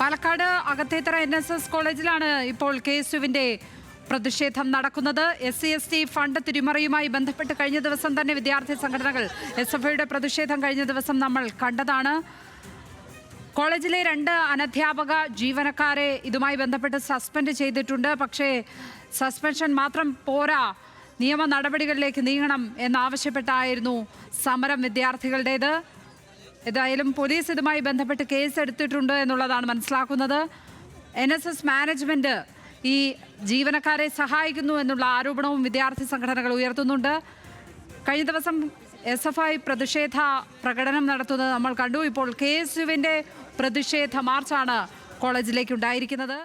Palakkad Akathethara NSS കോളേജിലാണ് ഇപ്പോൾ KSUവിന്റെ പ്രതിഷേധം നടക്കുന്നത്. SC/ST ഫണ്ട് തിരിമറിയുമായി ബന്ധപ്പെട്ട് കഴിഞ്ഞ ദിവസം തന്നെ വിദ്യാർത്ഥി സംഘടനകൾ SFIയുടെ പ്രതിഷേധം കഴിഞ്ഞ ദിവസം നമ്മൾ കണ്ടതാണ്. കോളേജിലെ 2 അനധ്യാപക ജീവനക്കാരെ ഇതുമായി ബന്ധപ്പെട്ട് സസ്പെൻഡ് ചെയ്തിട്ടുണ്ട്. പക്ഷേ സസ്പെൻഷൻ മാത്രം പോരാ, നിയമ നടപടികളിലേക്ക് നീങ്ങണം എന്നാവശ്യപ്പെട്ടായിരുന്നു സമരം വിദ്യാർത്ഥികളുടേത്. ഏതായാലും പോലീസ് ഇതുമായി ബന്ധപ്പെട്ട് കേസ് എടുത്തിട്ടുണ്ട് എന്നുള്ളതാണ് മനസ്സിലാക്കുന്നത്. NSS മാനേജ്മെന്റ് ഈ ജീവനക്കാരെ സഹായിക്കുന്നു എന്നുള്ള ആരോപണവും വിദ്യാർത്ഥി സംഘടനകൾ ഉയർത്തുന്നുണ്ട്. കഴിഞ്ഞ ദിവസം SFI പ്രതിഷേധ പ്രകടനം നടത്തുന്നത് നമ്മൾ കണ്ടു. ഇപ്പോൾ KSUവിന്റെ പ്രതിഷേധ മാർച്ചാണ് കോളേജിലേക്ക് ഉണ്ടായിരിക്കുന്നത്.